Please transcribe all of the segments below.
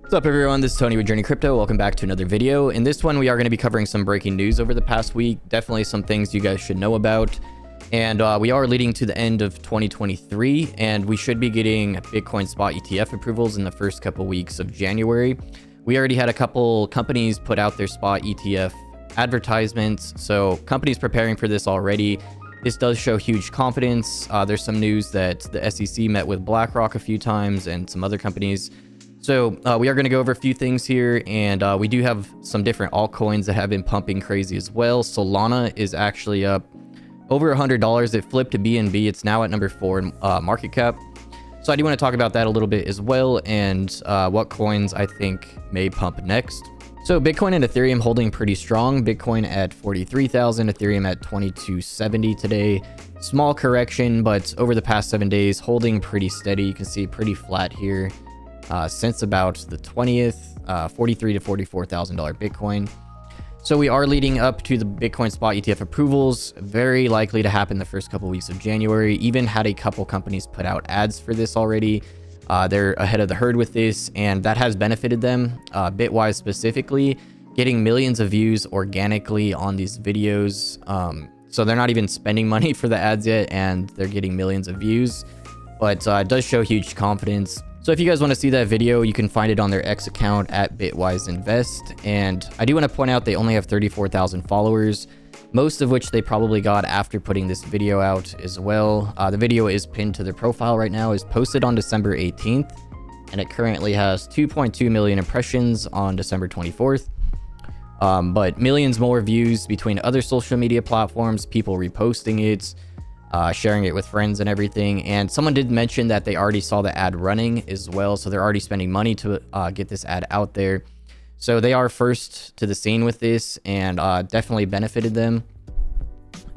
What's up everyone, this is Tony with JRNY Crypto. Welcome back to another video. In this one, we are going to be covering some breaking news over the past week. Definitely some things you guys should know about. And we are leading to the end of 2023, and we should be getting Bitcoin spot ETF approvals in the first couple weeks of January. We already had a couple companies put out their spot ETF advertisements, so companies preparing for this already. This does show huge confidence. There's some news that the SEC met with BlackRock a few times and some other companies. So we are going to go over a few things here, and we do have some different altcoins that have been pumping crazy as well. Salana is actually up over $100. It flipped to BNB. It's now at number 4 in market cap. So I do want to talk about that a little bit as well, and what coins I think may pump next. So Bitcoin and Ethereum holding pretty strong. Bitcoin at 43,000, Ethereum at 2270 today. Small correction, but over the past 7 days, holding pretty steady. You can see pretty flat here. Since about the 20th, $43,000 to $44,000 Bitcoin. So we are leading up to the Bitcoin spot ETF approvals, very likely to happen the first couple weeks of January. Even had a couple companies put out ads for this already. They're ahead of the herd with this, and that has benefited them. Bitwise specifically, getting millions of views organically on these videos. So they're not even spending money for the ads yet, and they're getting millions of views. But it does show huge confidence. So if you guys want to see that video, you can find it on their X account at Bitwise Invest. And I do want to point out they only have 34,000 followers, most of which they probably got after putting this video out as well. The video is pinned to their profile right now, is posted on December 18th, and it currently has 2.2 million impressions on December 24th. But millions more views between other social media platforms, people reposting it, sharing it with friends and everything. And someone did mention that they already saw the ad running as well, so they're already spending money to get this ad out there. So they are first to the scene with this, and definitely benefited them.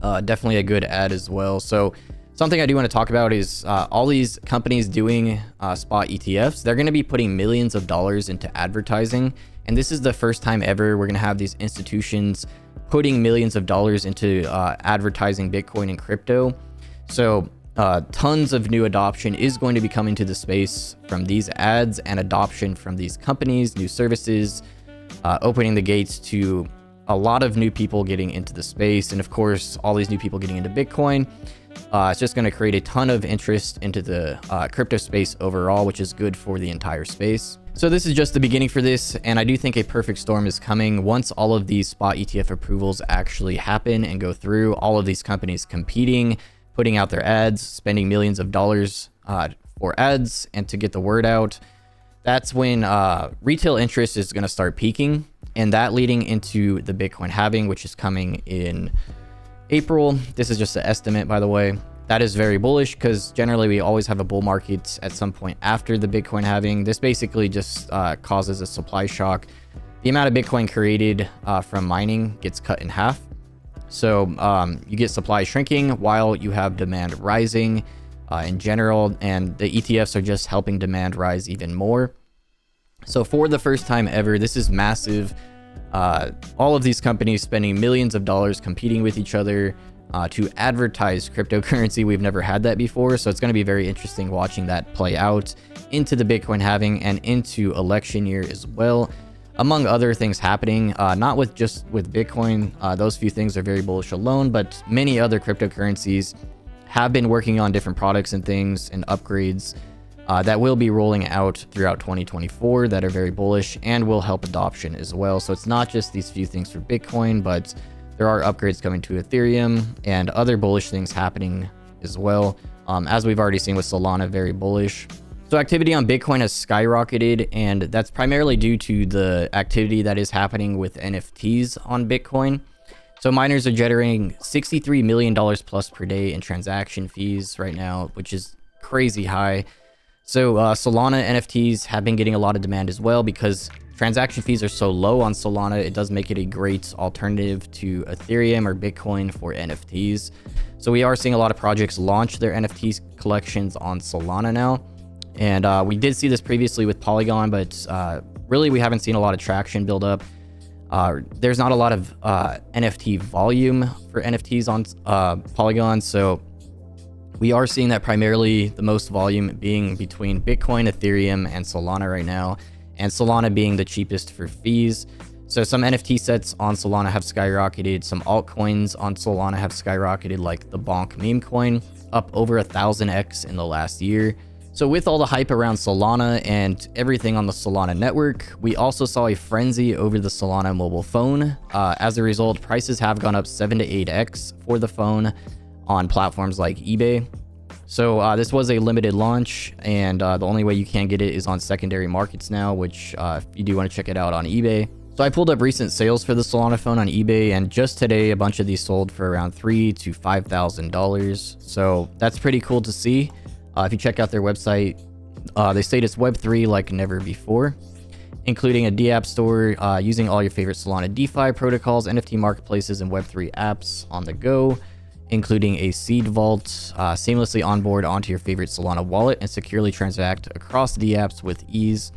Definitely a good ad as well. So something I do want to talk about is all these companies doing spot ETFs. They're going to be putting millions of dollars into advertising, and this is the first time ever we're going to have these institutions putting millions of dollars into advertising Bitcoin and crypto. So tons of new adoption is going to be coming to the space from these ads, and adoption from these companies, new services, opening the gates to a lot of new people getting into the space. And of course, all these new people getting into Bitcoin, it's just going to create a ton of interest into the crypto space overall, which is good for the entire space. So this is just the beginning for this, and I do think a perfect storm is coming. Once all of these spot ETF approvals actually happen and go through, all of these companies competing, putting out their ads, spending millions of dollars for ads and to get the word out, that's when retail interest is going to start peaking, and that leading into the Bitcoin halving, which is coming in April. This is just an estimate, by the way. That is very bullish, because generally we always have a bull market at some point after the Bitcoin halving. This basically just causes a supply shock. The amount of Bitcoin created from mining gets cut in half. So you get supply shrinking while you have demand rising in general, and the ETFs are just helping demand rise even more. So for the first time ever, this is massive. All of these companies spending millions of dollars competing with each other to advertise cryptocurrency. We've never had that before, so it's going to be very interesting watching that play out into the Bitcoin halving and into election year as well, among other things happening. Not with just with Bitcoin, those few things are very bullish alone, but many other cryptocurrencies have been working on different products and things and upgrades that will be rolling out throughout 2024 that are very bullish and will help adoption as well. So it's not just these few things for Bitcoin, but there are upgrades coming to Ethereum and other bullish things happening as well. As we've already seen with Solana, very bullish. So activity on Bitcoin has skyrocketed, and that's primarily due to the activity that is happening with NFTs on Bitcoin. So miners are generating $63 million plus per day in transaction fees right now, which is crazy high. So Solana NFTs have been getting a lot of demand as well, because transaction fees are so low on Solana. It does make it a great alternative to Ethereum or Bitcoin for NFTs. So we are seeing a lot of projects launch their NFT collections on Solana now. And we did see this previously with Polygon, but really we haven't seen a lot of traction build up. There's not a lot of NFT volume for NFTs on Polygon. So we are seeing that primarily the most volume being between Bitcoin, Ethereum, and Solana right now. and Solana being the cheapest for fees. So some NFT sets on Solana have skyrocketed, some altcoins on Solana have skyrocketed, like the Bonk meme coin, up over 1000x in the last year. So with all the hype around Solana and everything on the Solana network, we also saw a frenzy over the Solana mobile phone. As a result, prices have gone up 7 to 8x for the phone on platforms like eBay. So this was a limited launch, and the only way you can get it is on secondary markets now, which if you do want to check it out on eBay. So I pulled up recent sales for the Solana phone on eBay, and just today a bunch of these sold for around $3,000 to $5,000. So that's pretty cool to see. If you check out their website, they state it's Web3 like never before, including a DApp store, using all your favorite Solana DeFi protocols, NFT marketplaces, and Web3 apps on the go, including a seed vault, seamlessly onboard onto your favorite Solana wallet and securely transact across the apps with ease.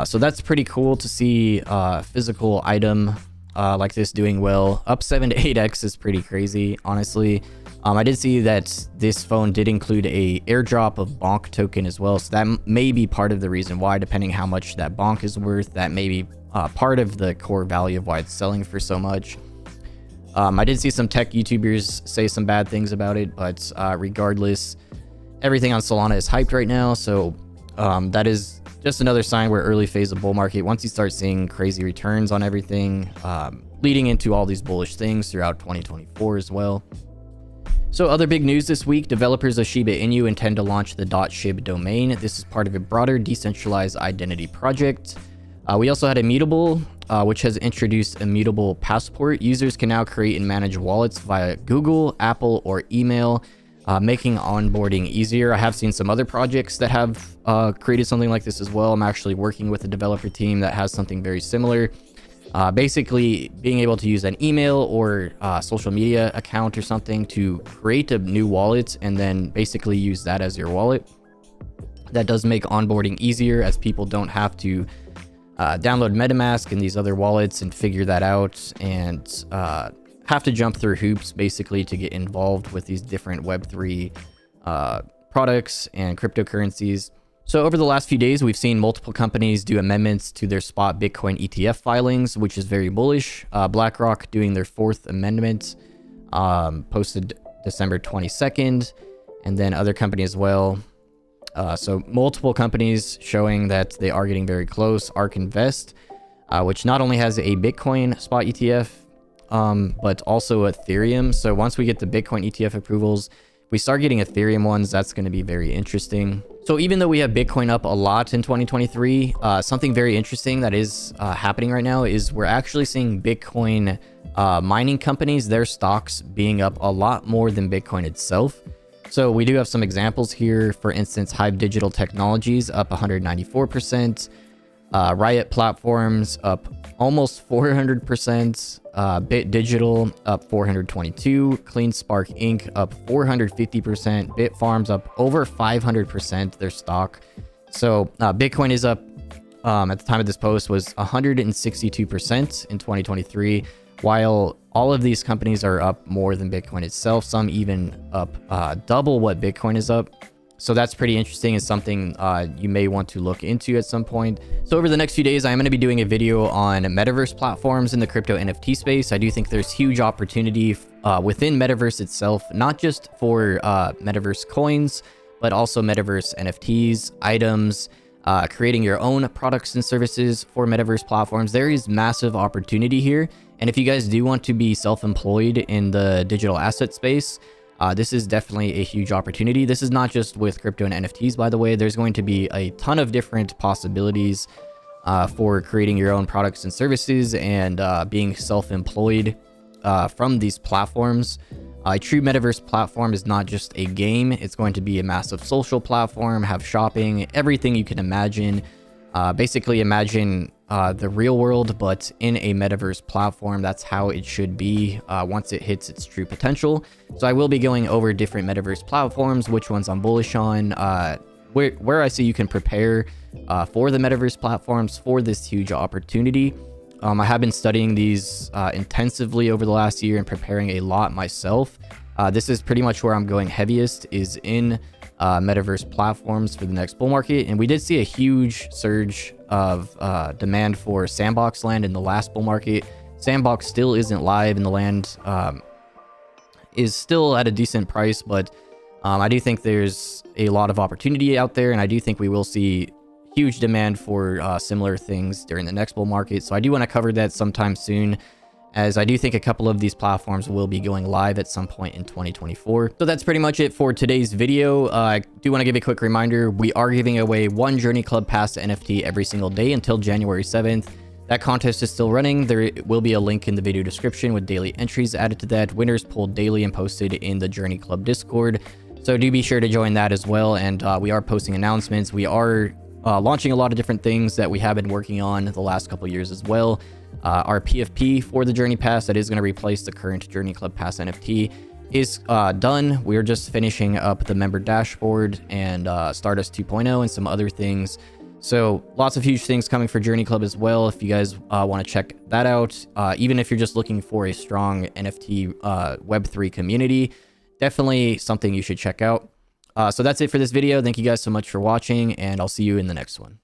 So that's pretty cool to see a physical item like this doing well. Up 7 to 8x is pretty crazy, honestly. I did see that this phone did include a airdrop of Bonk token as well, so that may be part of the reason why, depending how much that Bonk is worth. That may be part of the core value of why it's selling for so much. I did see some tech YouTubers say some bad things about it, but regardless, everything on Solana is hyped right now, so that is just another sign we're early phase of bull market. Once you start seeing crazy returns on everything, leading into all these bullish things throughout 2024 as well. So other big news this week, developers of Shiba Inu intend to launch the .shib domain. This is part of a broader decentralized identity project. We also had Immutable, which has introduced Immutable Passport. Users can now create and manage wallets via Google, Apple, or email, making onboarding easier. I have seen some other projects that have created something like this as well. I'm actually working with a developer team that has something very similar. Basically being able to use an email or social media account or something to create a new wallet and then basically use that as your wallet. That does make onboarding easier, as people don't have to download MetaMask and these other wallets and figure that out, and have to jump through hoops basically to get involved with these different Web3 products and cryptocurrencies. So over the last few days, we've seen multiple companies do amendments to their spot Bitcoin ETF filings, which is very bullish. BlackRock doing their 4th amendment, posted December 22nd, and then other companies as well. So multiple companies showing that they are getting very close. ARK Invest, which not only has a Bitcoin spot ETF, but also Ethereum. So once we get the Bitcoin ETF approvals, we start getting Ethereum ones, that's going to be very interesting. So even though we have Bitcoin up a lot in 2023, something very interesting that is happening right now is we're actually seeing Bitcoin mining companies, their stocks being up a lot more than Bitcoin itself. So we do have some examples here. For instance, Hive Digital Technologies up 194%, Riot Platforms up almost 400%, Bit Digital up 422, CleanSpark Inc. up 450%, Bitfarms up over 500% their stock. So Bitcoin is up, at the time of this post, was 162% in 2023, while all of these companies are up more than Bitcoin itself, some even up double what Bitcoin is up. So that's pretty interesting. It's something you may want to look into at some point. So over the next few days, I'm going to be doing a video on Metaverse platforms in the crypto NFT space. I do think there's huge opportunity within Metaverse itself, not just for Metaverse coins, but also Metaverse NFTs, items, creating your own products and services for Metaverse platforms. There is massive opportunity here. And if you guys do want to be self-employed in the digital asset space, this is definitely a huge opportunity. This is not just with crypto and NFTs, by the way. There's going to be a ton of different possibilities for creating your own products and services and being self-employed from these platforms. A true Metaverse platform is not just a game. It's going to be a massive social platform, have shopping, everything you can imagine. Basically imagine the real world, but in a Metaverse platform. That's how it should be once it hits its true potential. So I will be going over different Metaverse platforms, which ones I'm bullish on, where I see you can prepare for the Metaverse platforms for this huge opportunity. I have been studying these intensively over the last year and preparing a lot myself. This is pretty much where I'm going heaviest, is in Metaverse Platforms for the next bull market. And we did see a huge surge of demand for sandbox land in the last bull market. Sandbox still isn't live, and the land is still at a decent price, but I do think there's a lot of opportunity out there, and I do think we will see huge demand for similar things during the next bull market. So I do want to cover that sometime soon, as I do think a couple of these platforms will be going live at some point in 2024. So that's pretty much it for today's video. I do want to give a quick reminder. We are giving away one Journey Club Pass NFT every single day until January 7th. That contest is still running. There will be a link in the video description with daily entries added to that. Winners pulled daily and posted in the Journey Club Discord. So do be sure to join that as well. And we are posting announcements. We are launching a lot of different things that we have been working on the last couple years as well. Our PFP for the Journey Pass that is going to replace the current Journey Club Pass NFT is done. We're just finishing up the member dashboard and Stardust 2.0 and some other things. So lots of huge things coming for Journey Club as well. If you guys want to check that out, even if you're just looking for a strong NFT Web3 community, definitely something you should check out. So that's it for this video. Thank you guys so much for watching, and I'll see you in the next one.